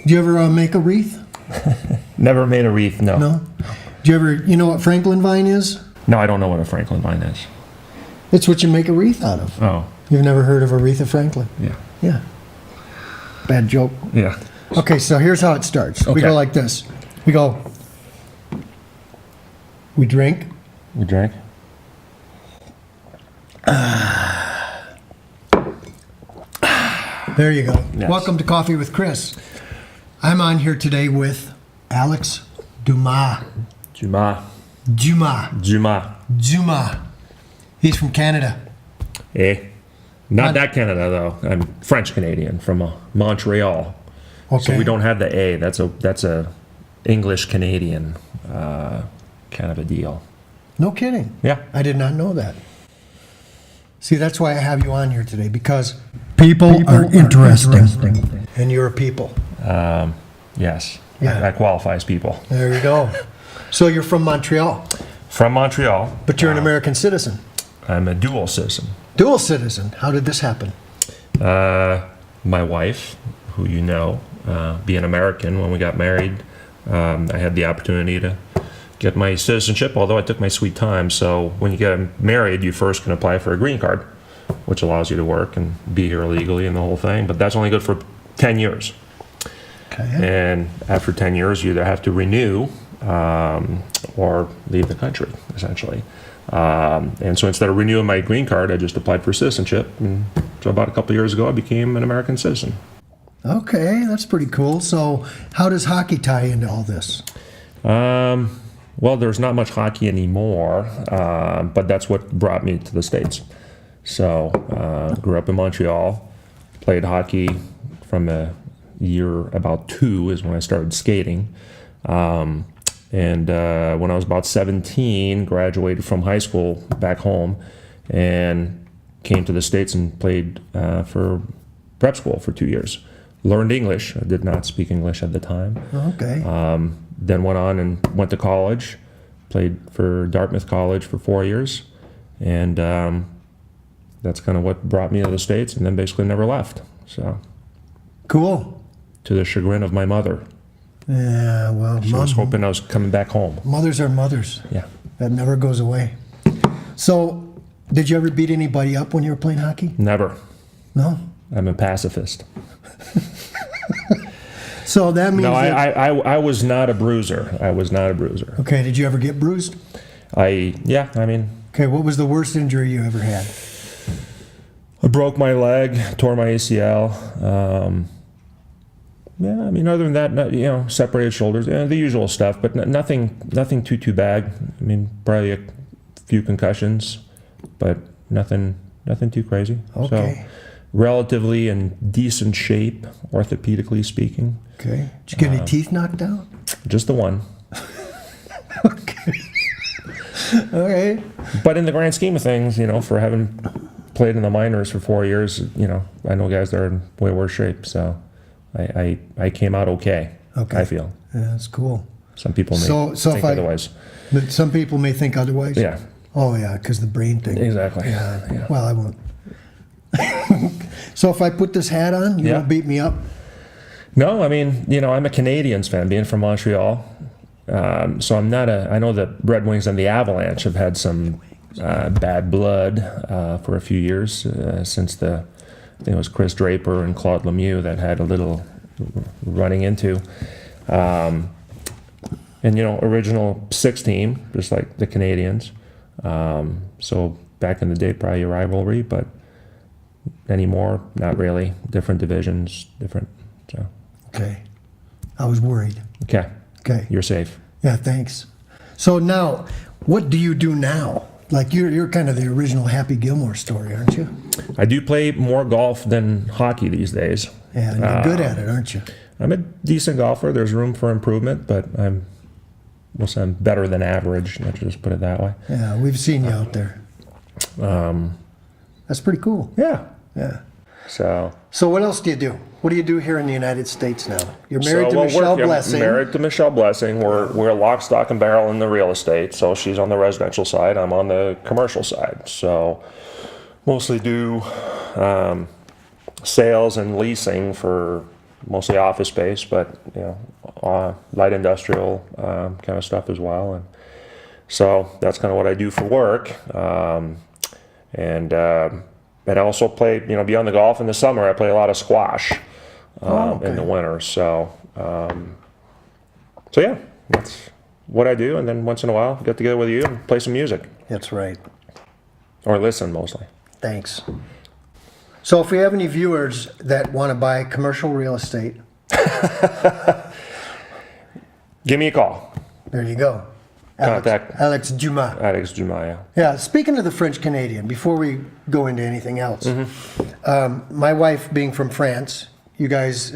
Do you ever make a wreath? Never made a wreath, no. No? Do you ever, you know what Franklin vine is? No, I don't know what a Franklin vine is. It's what you make a wreath out of. Oh. You've never heard of a wreath of Franklin? Yeah. Yeah. Bad joke. Yeah. Okay, so here's how it starts. We Okay. go like this. We go, we drink. We drank? There you go. Yes. Welcome to Coffee with Kris. I'm on here today with Alex Dumas. Dumas. Dumas. Dumas. Dumas. He's from Canada. Eh? Not that Canada, though. I'm French-Canadian from Montreal. Okay. So we don't have the A. That's a English-Canadian kind of a deal. No kidding. Yeah. I did not know that. See, that's why I have you on here today, because people are interesting. And you're a people. Yes. Yeah. That qualifies people. There you go. So you're from Montreal, From Montreal. but you're an American citizen. I'm a dual citizen. Dual citizen. How did this happen? My wife, who you know, being American, when we got married, I had the opportunity to get my citizenship, although I took my sweet time. So when you get married, you first can apply for a green card, which allows you to work and be here legally and the whole thing. But that's only good for 10 years. Okay. And after 10 years, you either have to renew or leave the country, essentially. And so instead of renewing my green card, I just applied for citizenship. And so about a couple of years ago, I became an American citizen. Okay, that's pretty cool. So how does hockey tie into all this? Well, there's not much hockey anymore, but that's what brought me to the States. So grew up in Montreal, played hockey from a year about 2 is when I started skating. And when I was about 17, graduated from high school back home and came to the States and played for prep school for 2 years. Learned English. I did not speak English at the time. Okay. Then went on and went to college, played for Dartmouth College for 4 years. And that's kind of what brought me to the States, and then basically never left. So, Cool. to the chagrin of my mother. Yeah, well, She was hoping I was coming back home. mothers are mothers. Yeah. That never goes away. So, did you ever beat anybody up when you were playing hockey? Never. No? I'm a pacifist. So that means No, that... I was not a bruiser. I was not a bruiser. Okay, did you ever get bruised? Yeah, I mean, Okay, what was the worst injury you ever had? I broke my leg, tore my ACL. Yeah, I mean, other than that, separated shoulders, the usual stuff, but nothing too bad. I mean, probably a few concussions, but nothing too crazy. Okay. So, relatively in decent shape, orthopedically speaking. Okay. Did you get any teeth knocked out? Just the one. Okay. Okay. But in the grand scheme of things, for having played in the minors for 4 years, I know guys that are in way worse shape. So I came out okay. Okay. I feel. Yeah, that's cool. Some people may So think otherwise. But some people may think otherwise? Yeah. Oh, yeah, because the brain thing. Exactly. Yeah. Well, I won't. So if I put this hat on, you won't beat me up? No, I mean, I'm a Canadiens fan, being from Montreal. So I'm not I know the Red Wings and the Avalanche have had some bad blood for a few years since I think it was Chris Draper and Claude Lemieux that had a little running into. And, original 6 team, just like the Canadiens. So back in the day, probably a rivalry, but anymore, not really. Different divisions, different. So. Okay. I was worried. Okay. Okay. You're safe. Yeah, thanks. So now, what do you do now? Like, you're kind of the original Happy Gilmore story, aren't you? I do play more golf than hockey these days. Yeah, and you're good at it, aren't you? I'm a decent golfer. There's room for improvement, but we'll say I'm better than average. Let's just put it that way. Yeah, we've seen you out there. That's pretty cool. Yeah. Yeah. So what else do you do? What do you do here in the United States now? You're married to well, Michelle I'm Blessing. married to Michelle Blessing. We're lock, stock, and barrel in the real estate. So she's on the residential side. I'm on the commercial side. So mostly do sales and leasing for mostly office space, but light industrial kind of stuff as well. And so that's kind of what I do for work. And I also play, beyond the golf in the summer, I play a lot of squash in the winter. So yeah, that's what I do. And then once in a while, get together with you and play some music. That's right. Or listen mostly. Thanks. So if we have any viewers that want to buy commercial real estate, give me a call. there you go. Contact Alex Dumas. Alex Dumas, yeah. Yeah, speaking of the French Canadian, before we go into anything else, my wife being from France, you guys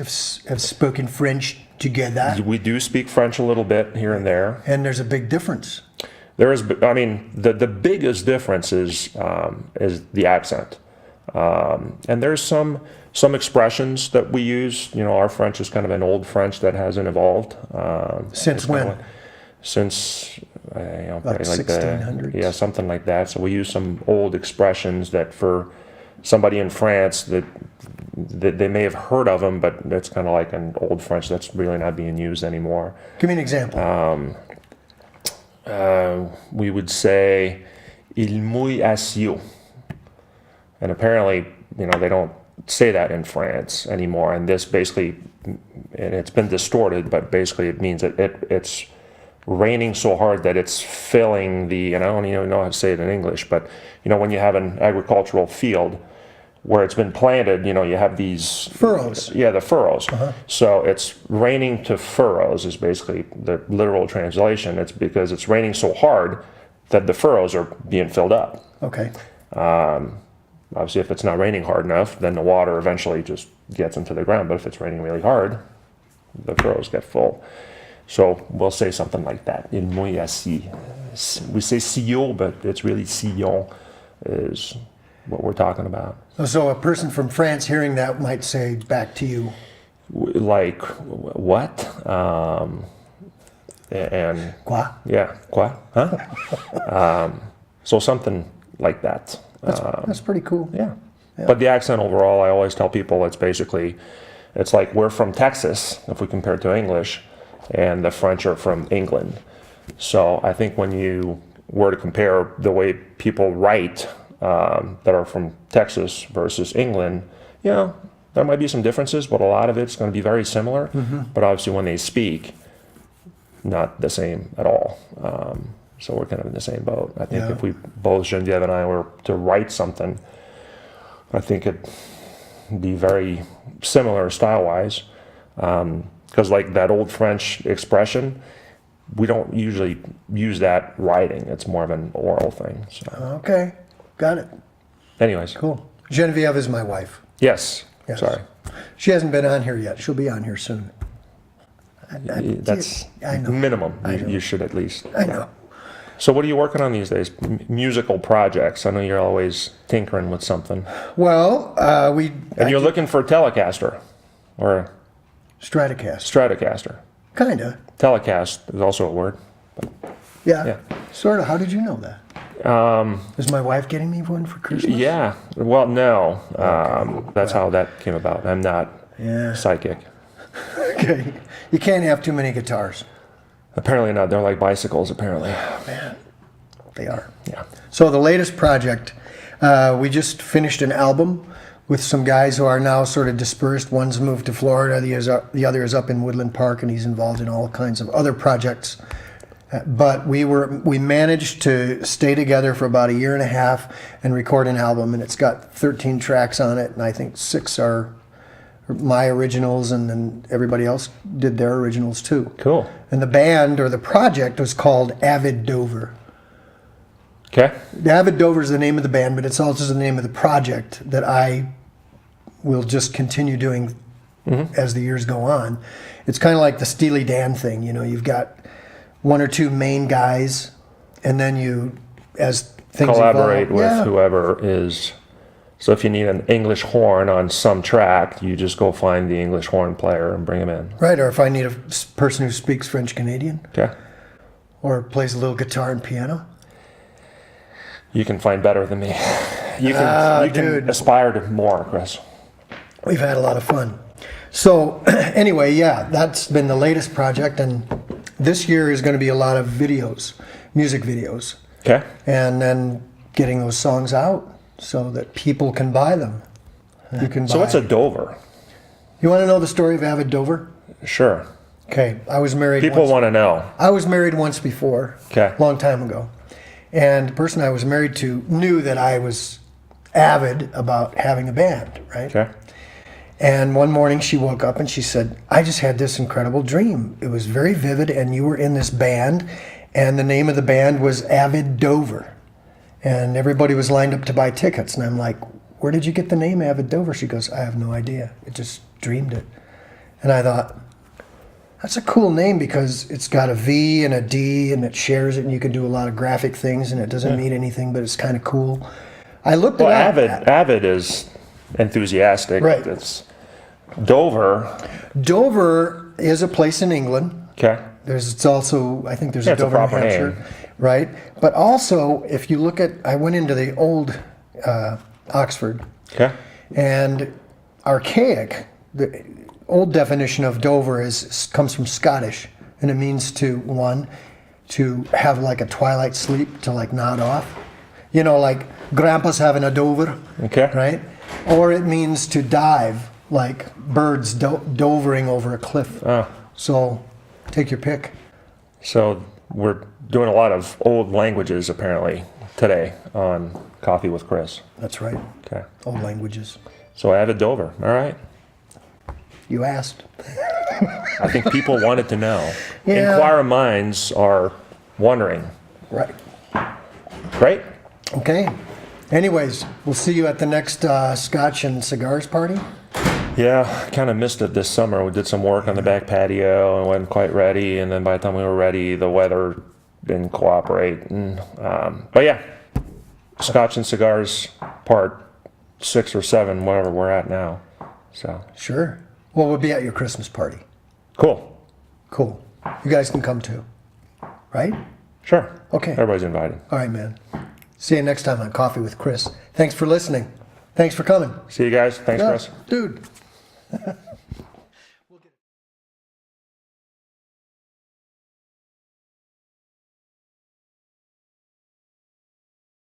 have spoken French together, We do speak French a little bit here and there. and there's a big difference. There is, I mean, the biggest difference is the accent. And there's some expressions that we use. Our French is kind of an old French that hasn't evolved. Since when? Since Like 1600s? Yeah, something like that. So we use some old expressions that for somebody in France that they may have heard of them, but it's kind of like an old French that's really not being used anymore. Give me an example. We would say il mouille asio. And apparently, they don't say that in France anymore. And this basically, and it's been distorted, but basically it means that it's raining so hard that it's filling and I don't even know how to say it in English, but when you have an agricultural field where it's been planted, you have these Furrows. Yeah, the furrows. So it's raining to furrows is basically the literal translation. It's because it's raining so hard that the furrows are being filled up. Okay. Obviously, if it's not raining hard enough, then the water eventually just gets into the ground. But if it's raining really hard, the furrows get full. So we'll say something like that. Il mouille assis. We say sillon, but it's really sillon is what we're talking about. So a person from France hearing that might say back to you, Like, what? And quoi? yeah, quoi? Huh? So something like that. That's pretty cool. Yeah. But the accent overall, I always tell people it's like we're from Texas, if we compare it to English, and the French are from England. So I think when you were to compare the way people write that are from Texas versus England, there might be some differences, but a lot of it's going to be very similar. But obviously when they speak, not the same at all. So we're kind of in the same boat. I think if we both, Genevieve and I, were to write something, I think it'd be very similar style-wise. Because like that old French expression, we don't usually use that writing. It's more of an oral thing. So. Okay, got it. Anyways. Cool. Genevieve is my wife. Yes. Sorry. She hasn't been on here yet. She'll be on here soon. That's I know. minimum. I know. You should at least. I know. So what are you working on these days? Musical projects. I know you're always tinkering with something. Well, And you're looking for a Telecaster or Stratocaster. Stratocaster. Kinda. Telecast is also a word. Yeah. Sort of. How did you know that? Is my wife getting me one for Christmas? Yeah. Well, no. That's how that came about. I'm not psychic. Okay. You can't have too many guitars. Apparently not. They're like bicycles, apparently. Oh, man. They are. Yeah. So the latest project, we just finished an album with some guys who are now sort of dispersed. One's moved to Florida, the other is up in Woodland Park, and he's involved in all kinds of other projects. But we managed to stay together for about a year and a half and record an album, and it's got 13 tracks on it, and I think 6 are my originals, and then everybody else did their originals too. Cool. And the band, or the project, was called Avid Dover. Okay. Avid Dover is the name of the band, but it's also the name of the project that I will just continue doing as the years go on. It's kind of like the Steely Dan thing, you've got one or two main guys, and then you, as things collaborate evolve, with whoever is. So if you need an English horn on some track, you just go find the English horn player and bring him in. Right, or if I need a person who speaks French Canadian, Okay. or plays a little guitar and piano. You can find better than me. You Dude. can aspire to more, Chris. We've had a lot of fun. So anyway, yeah, that's been the latest project, and this year is going to be a lot of videos, music videos, Okay. and then getting those songs out so that people can buy them. You can buy. So what's a Dover? You want to know the story of Avid Dover? Sure. Okay, I was married. People once. want to know. I was married once before, Okay. a long time ago. And the person I was married to knew that I was avid about having a band, right? Okay. And one morning she woke up and she said, I just had this incredible dream. It was very vivid, and you were in this band, and the name of the band was Avid Dover. And everybody was lined up to buy tickets. And I'm like, where did you get the name Avid Dover? She goes, I have no idea. It just dreamed it. And I thought, that's a cool name because it's got a V and a D and it shares it, and you can do a lot of graphic things, and it doesn't mean anything, but it's kind of cool. I looked Well, at avid is enthusiastic. Right. It's Dover. Dover is a place in England. Okay. It's also, I think there's Yeah, a it's a Dover, New proper Hampshire, name. right? But also, if you look at, I went into the old Oxford, Okay. and archaic, the old definition of Dover comes from Scottish, and it means to have like a twilight sleep, to like nod off. You know, like grandpa's having a Dover, Okay. right? Or it means to dive, like birds dovering over a cliff. Oh. So take your pick. So we're doing a lot of old languages apparently today on Coffee with Kris. That's right. Okay. Old languages. So Avid Dover. All right. You asked. I think people wanted to know. Yeah. Inquiring minds are wondering. Right. Great. Okay. Anyways, we'll see you at the next Scotch and Cigars party. Yeah, kind of missed it this summer. We did some work on the back patio and wasn't quite ready. And then by the time we were ready, the weather didn't cooperate. And, but yeah, Scotch and Cigars part 6 or 7, whatever we're at now. So Sure. Well, we'll be at your Christmas party. cool. Cool. You guys can come too. Right? Sure. Okay. Everybody's invited. All right, man. See you next time on Coffee with Kris. Thanks for listening. Thanks for coming. See you guys. Thanks, Yeah, Kris. dude.